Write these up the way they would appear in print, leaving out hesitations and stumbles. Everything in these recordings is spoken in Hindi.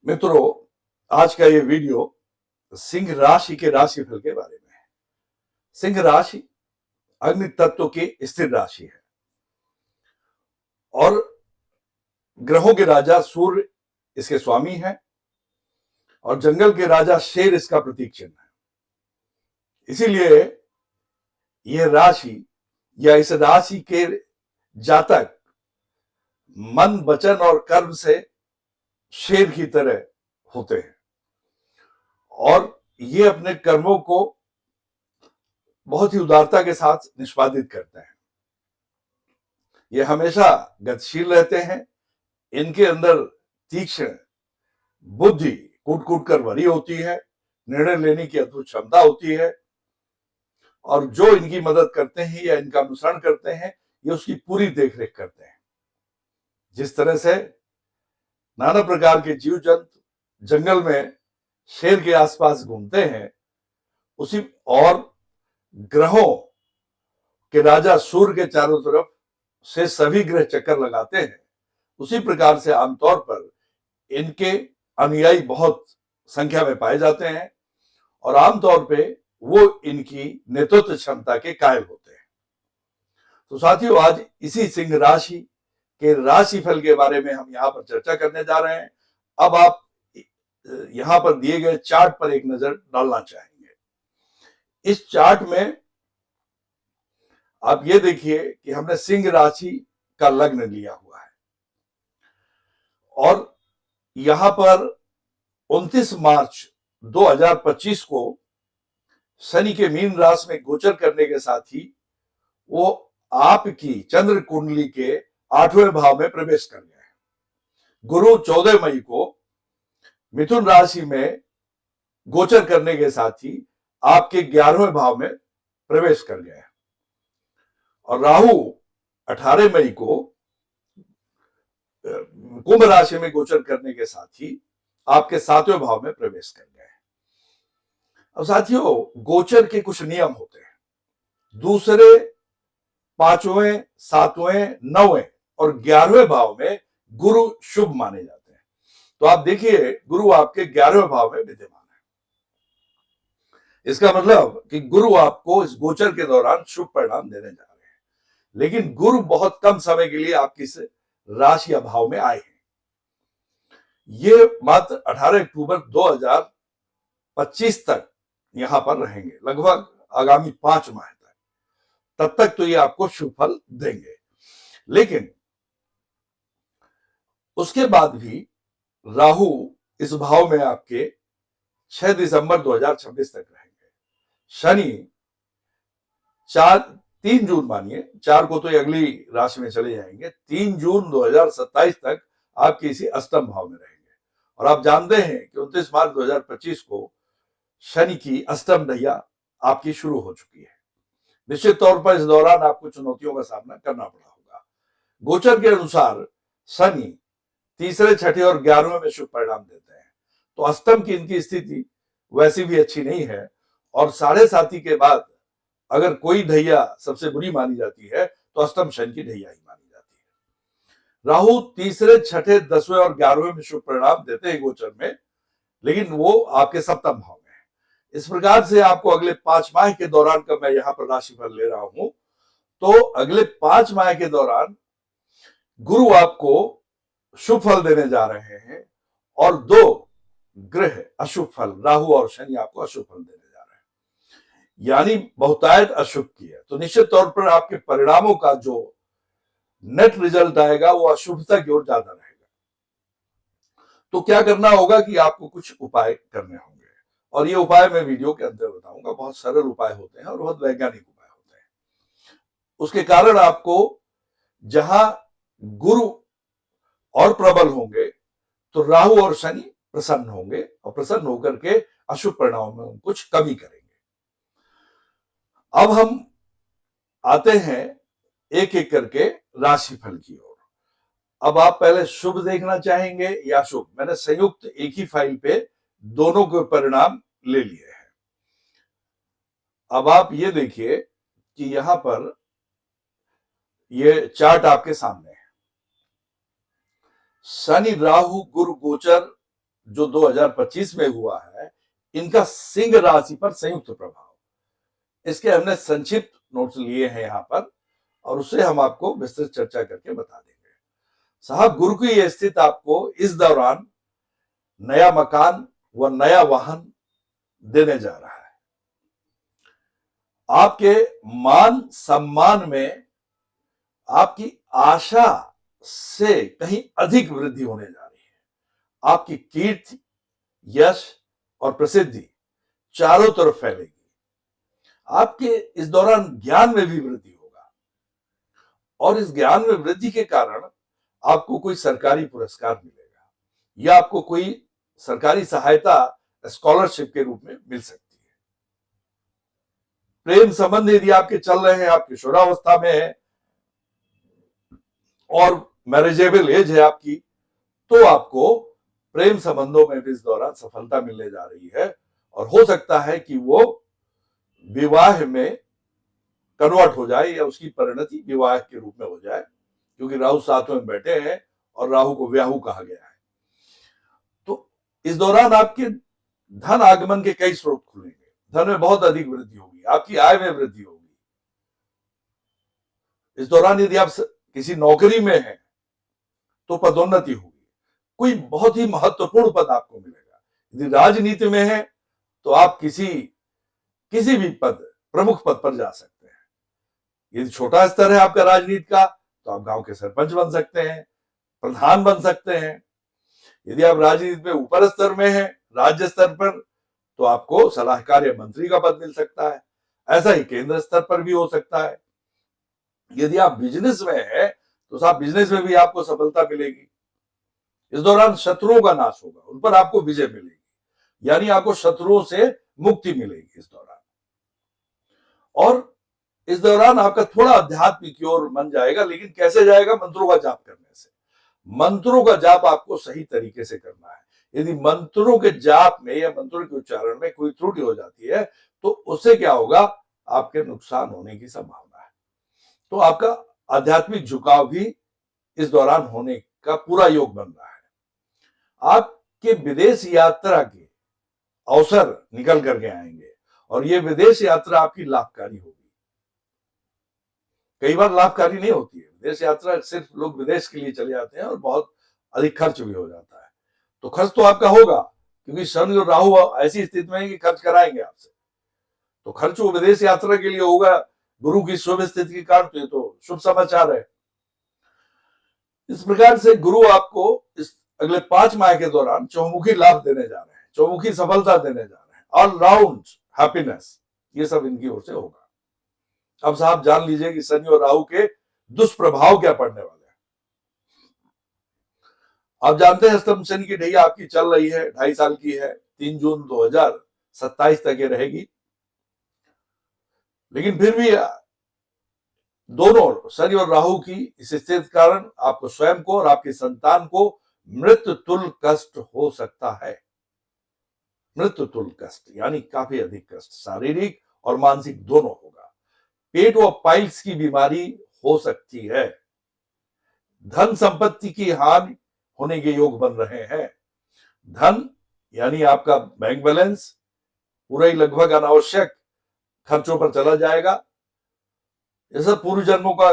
मित्रों, आज का ये वीडियो सिंह राशि के राशिफल के बारे में है। सिंह राशि अग्नि तत्व की स्थिर राशि है और ग्रहों के राजा सूर्य इसके स्वामी है और जंगल के राजा शेर इसका प्रतीक चिन्ह है। इसीलिए यह राशि या इस राशि के जातक मन, वचन और कर्म से शेर की तरह होते हैं और ये अपने कर्मों को बहुत ही उदारता के साथ निष्पादित करते हैं। ये हमेशा गतिशील रहते हैं। इनके अंदर तीक्ष्ण बुद्धि कूट कूट कर भरी होती है, निर्णय लेने की अद्भुत क्षमता होती है और जो इनकी मदद करते हैं या इनका अनुसरण करते हैं ये उसकी पूरी देखरेख करते हैं। जिस तरह से नाना प्रकार के जीव जंतु जंगल में शेर के आसपास घूमते हैं, उसी और ग्रहों के राजा सूर्य के चारों तरफ से सभी ग्रह चक्कर लगाते हैं, उसी प्रकार से आमतौर पर इनके अनुयायी बहुत संख्या में पाए जाते हैं और आमतौर पे वो इनकी नेतृत्व क्षमता के कायल होते हैं। तो साथियों, आज इसी सिंह राशि के राशिफल के बारे में हम यहाँ पर चर्चा करने जा रहे हैं। अब आप यहाँ पर दिए गए चार्ट पर एक नजर डालना चाहेंगे। इस चार्ट में आप ये देखिए कि हमने सिंह राशि का लग्न लिया हुआ है और यहां पर 29 मार्च 2025 को शनि के मीन राशि में गोचर करने के साथ ही वो आपकी चंद्र कुंडली के 8वें भाव में प्रवेश कर गए। गुरु 14 मई को मिथुन राशि में गोचर करने के साथ ही आपके 11वें भाव में प्रवेश कर गए और राहु 18 मई को कुंभ राशि में गोचर करने के साथ ही आपके 7वें भाव में प्रवेश कर गए। अब साथियों, गोचर के कुछ नियम होते हैं। दूसरे, 5वें, 7वें, 9वें और 11वें भाव में गुरु शुभ माने जाते हैं। तो आप देखिए, गुरु आपके 11वें भाव में विद्यमान है। इसका मतलब कि गुरु आपको इस गोचर के दौरान शुभ परिणाम देने जा रहे हैं, लेकिन गुरु बहुत कम समय के लिए आपकी इस राशि या भाव में आए हैं। ये मात्र 18 अक्टूबर 2025 तक यहां पर रहेंगे, लगभग आगामी 5 माह तक। तब तक तो ये आपको शुभ फल देंगे, लेकिन उसके बाद भी राहु इस भाव में आपके 6 दिसंबर 2026 तक रहेंगे। शनि 3 जून, मानिए 4 को तो ये अगली राशि में चले जाएंगे, 3 जून 2027 तक आपके इसी अष्टम भाव में रहेंगे। और आप जानते हैं कि 29 मार्च 2025 को शनि की अष्टम ढैया आपकी शुरू हो चुकी है। निश्चित तौर पर इस दौरान आपको चुनौतियों का सामना करना पड़ा होगा। गोचर के अनुसार शनि तीसरे, छठे और 11वें में शुभ परिणाम देते हैं, तो अष्टम की इनकी स्थिति वैसी भी अच्छी नहीं है और 7.5 के बाद अगर कोई ढैया सबसे बुरी मानी जाती है तो अष्टम शनि की ढैया ही मानी जाती है। राहु तीसरे, छठे, 10वें और 11वें में शुभ परिणाम देते हैं गोचर में, लेकिन वो आपके सप्तम भाव में है। इस प्रकार से आपको अगले 5 माह के दौरान का मैं यहां पर राशिफल ले रहा हूं, तो अगले 5 माह के दौरान गुरु आपको शुभ फल देने जा रहे हैं और 2 ग्रह अशुभ फल, राहु और शनि, आपको अशुभ फल देने जा रहे हैं, यानी बहुतायत अशुभ की है। तो निश्चित तौर पर आपके परिणामों का जो नेट रिजल्ट आएगा वो अशुभता की ओर ज्यादा रहेगा। तो क्या करना होगा कि आपको कुछ उपाय करने होंगे और ये उपाय मैं वीडियो के अंदर बताऊंगा। बहुत सरल उपाय होते हैं और बहुत वैज्ञानिक उपाय होते हैं। उसके कारण आपको जहां गुरु और प्रबल होंगे तो राहु और शनि प्रसन्न होंगे और प्रसन्न होकर के अशुभ परिणामों में कुछ कमी करेंगे। अब हम आते हैं एक एक करके राशिफल की ओर। अब आप पहले शुभ देखना चाहेंगे या शुभ? मैंने संयुक्त एक ही फाइल पे दोनों के परिणाम ले लिए हैं। अब आप ये देखिए कि यहां पर ये चार्ट आपके सामने है। शनि राहु गुरु गोचर जो 2025 में हुआ है, इनका सिंह राशि पर संयुक्त प्रभाव, इसके हमने संक्षिप्त नोट्स लिए हैं यहां पर, और उससे हम आपको विस्तृत चर्चा करके बता देंगे। साहब, गुरु की यह स्थिति आपको इस दौरान नया मकान व नया वाहन देने जा रहा है। आपके मान सम्मान में आपकी आशा से कहीं अधिक वृद्धि होने जा रही है। आपकी कीर्ति, यश और प्रसिद्धि चारों तरफ फैलेगी। आपके इस दौरान ज्ञान में भी वृद्धि होगा, और इस ज्ञान में वृद्धि के कारण आपको कोई सरकारी पुरस्कार मिलेगा, या आपको कोई सरकारी सहायता स्कॉलरशिप के रूप में मिल सकती है। प्रेम संबंध यदि आपके चल रहे हैं, आप किशोरावस्था में है और मैरिजेबल एज है आपकी, तो आपको प्रेम संबंधों में भी इस दौरान सफलता मिलने जा रही है, और हो सकता है कि वो विवाह में कन्वर्ट हो जाए, या उसकी परिणति विवाह के रूप में हो जाए, क्योंकि राहु साथ में बैठे हैं और राहु को व्याहु कहा गया है। तो इस दौरान आपके धन आगमन के कई स्रोत खुलेंगे, धन में बहुत अधिक वृद्धि होगी, आपकी आय में वृद्धि होगी। इस दौरान यदि आप किसी नौकरी में हैं तो पदोन्नति होगी, कोई बहुत ही महत्वपूर्ण पद आपको मिलेगा। यदि राजनीति में है तो आप किसी भी पद, प्रमुख पद पर जा सकते हैं। यदि छोटा स्तर है आपका राजनीति का, तो आप गांव के सरपंच बन सकते हैं, प्रधान बन सकते हैं। यदि आप राजनीति में ऊपर स्तर में हैं, राज्य स्तर पर, तो आपको सलाहकार या मंत्री का पद मिल सकता है। ऐसा ही केंद्र स्तर पर भी हो सकता है। यदि आप बिजनेस में है तो साहब, बिजनेस में भी आपको सफलता मिलेगी। इस दौरान शत्रुओं का नाश होगा, उन पर आपको विजय मिलेगी, यानी आपको शत्रुओं से मुक्ति मिलेगी इस दौरान। और इस दौरान आपका थोड़ा अध्यात्म की ओर मन जाएगा, लेकिन कैसे जाएगा? मंत्रों का जाप करने से। मंत्रों का जाप आपको सही तरीके से करना है। यदि मंत्रों के जाप में या मंत्रों के उच्चारण में कोई त्रुटि हो जाती है तो उससे क्या होगा? आपके नुकसान होने की संभावना है। तो आपका आध्यात्मिक झुकाव भी इस दौरान होने का पूरा योग बन रहा है। आपके विदेश यात्रा के अवसर निकल करके आएंगे, और ये विदेश यात्रा आपकी लाभकारी होगी। कई बार लाभकारी नहीं होती है विदेश यात्रा, सिर्फ लोग विदेश के लिए चले जाते हैं और बहुत अधिक खर्च भी हो जाता है। तो खर्च तो आपका होगा, क्योंकि शनि और राहु ऐसी स्थिति में है कि खर्च कराएंगे आपसे, तो खर्च वो विदेश यात्रा के लिए होगा। गुरु की शुभ स्थिति के कारण तो शुभ समाचार है। इस प्रकार से गुरु आपको इस अगले 5 माह के दौरान चौमुखी लाभ देने जा रहे हैं, चौमुखी सफलता देने जा रहे हैं, ऑल राउंड हैप्पीनेस, ये सब इनकी ओर से होगा। अब साहब जान लीजिए कि शनि और राहु के दुष्प्रभाव क्या पड़ने वाले हैं। आप जानते हैं अष्टम शनि की ढैया आपकी चल रही है, 2.5 साल की है, 3 जून 2027 तक ये रहेगी। लेकिन फिर भी दोनों शनि और राहु की इस स्थिति के कारण आपको स्वयं को और आपकी संतान को मृत्यु तुल्य कष्ट हो सकता है। मृत्यु तुल्य कष्ट यानी काफी अधिक कष्ट, शारीरिक और मानसिक दोनों होगा। पेट व पाइल्स की बीमारी हो सकती है। धन संपत्ति की हानि होने के योग बन रहे हैं। धन यानी आपका बैंक बैलेंस पूरा ही लगभग अनावश्यक खर्चों पर चला जाएगा। ये सब पूर्व जन्मों का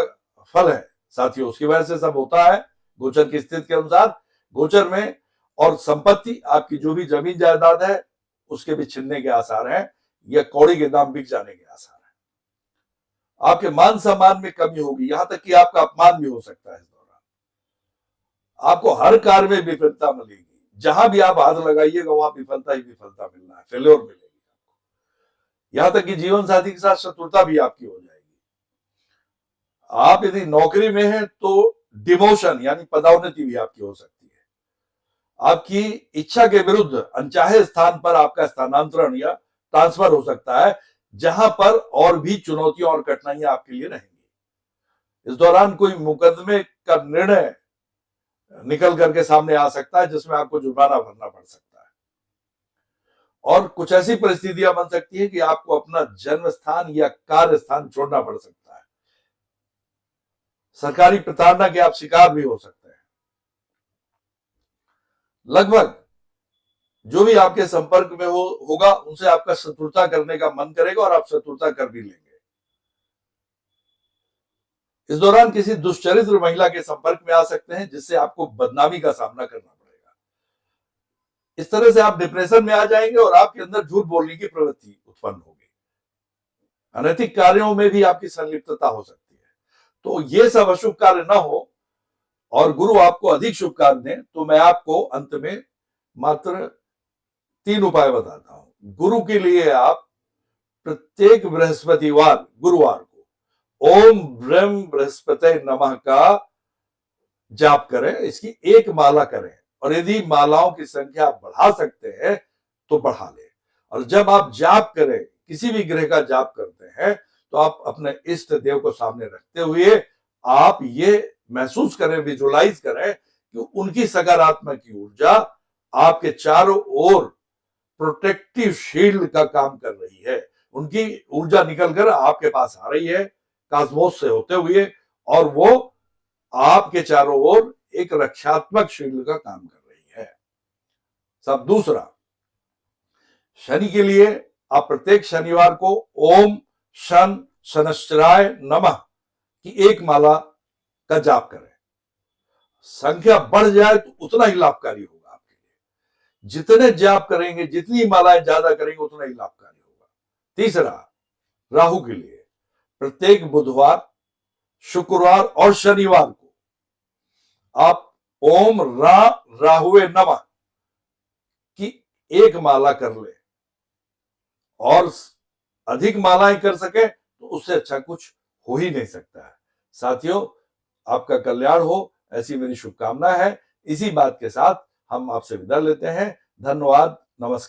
फल है साथियों, उसकी वजह से सब होता है गोचर की स्थिति के अनुसार। गोचर में और संपत्ति, आपकी जो भी जमीन जायदाद है उसके भी छिनने के आसार हैं, या कौड़ी के दाम बिक जाने के आसार हैं। आपके मान सम्मान में कमी होगी, यहां तक कि आपका अपमान भी हो सकता है इस दौरान। आपको हर कार्य में विफलता मिलेगी, जहां भी आप हाथ लगाइएगा वहां विफलता ही विफलता मिलना है, फेल्योर मिलेगी आपको। यहां तक कि जीवन साथी के साथ शत्रुता भी आपकी हो जाएगी। आप यदि नौकरी में हैं तो डिमोशन यानी पदोन्नति भी आपकी हो सकती है। आपकी इच्छा के विरुद्ध अनचाहे स्थान पर आपका स्थानांतरण या ट्रांसफर हो सकता है, जहां पर और भी चुनौतियां और कठिनाइयां आपके लिए रहेंगी। इस दौरान कोई मुकदमे का निर्णय निकल करके सामने आ सकता है, जिसमें आपको जुर्माना भरना पड़ सकता है। और कुछ ऐसी परिस्थितियां बन सकती है कि आपको अपना जन्म स्थान या कार्य स्थान छोड़ना पड़ सकता है। सरकारी प्रताड़ना के आप शिकार भी हो सकते हैं। लगभग जो भी आपके संपर्क में होगा उनसे आपका शत्रुता करने का मन करेगा और आप शत्रुता कर भी लेंगे। इस दौरान किसी दुष्चरित्र महिला के संपर्क में आ सकते हैं जिससे आपको बदनामी का सामना करना पड़ेगा। इस तरह से आप डिप्रेशन में आ जाएंगे और आपके अंदर झूठ बोलने की प्रवृत्ति उत्पन्न होगी। अनैतिक कार्यों में भी आपकी संलिप्तता हो सकती है। तो ये सब अशुभ कार्य ना हो और गुरु आपको अधिक शुभ कार्य दें, तो मैं आपको अंत में मात्र 3 उपाय बताता हूं। गुरु के लिए आप प्रत्येक बृहस्पतिवार गुरुवार को ओम ब्रह्म बृहस्पति नमः का जाप करें। इसकी एक माला करें और यदि मालाओं की संख्या आप बढ़ा सकते हैं तो बढ़ा लें। और जब आप जाप करें, किसी भी ग्रह का जाप करते हैं, तो आप अपने इष्ट देव को सामने रखते हुए आप ये महसूस करें, विजुलाइज करें कि उनकी सकारात्मक ऊर्जा आपके चारों ओर प्रोटेक्टिव शील्ड का काम कर रही है। उनकी ऊर्जा निकलकर आपके पास आ रही है कॉस्मोस से होते हुए, और वो आपके चारों ओर एक रक्षात्मक शील्ड का काम कर रही है। सब दूसरा, शनि के लिए आप प्रत्येक शनिवार को ओम शन शनश्चराय नमः की एक माला का जाप करें। संख्या बढ़ जाए तो उतना ही लाभकारी होगा आपके लिए। जितने जाप करेंगे, जितनी मालाएं ज्यादा करेंगे, उतना ही लाभकारी होगा। तीसरा, राहु के लिए प्रत्येक बुधवार, शुक्रवार और शनिवार को आप ओम राहुवे नमः की एक माला कर ले, और अधिक मालाएं कर सके तो उससे अच्छा कुछ हो ही नहीं सकता है। साथियों, आपका कल्याण हो, ऐसी मेरी शुभकामना है। इसी बात के साथ हम आपसे विदा लेते हैं। धन्यवाद, नमस्कार।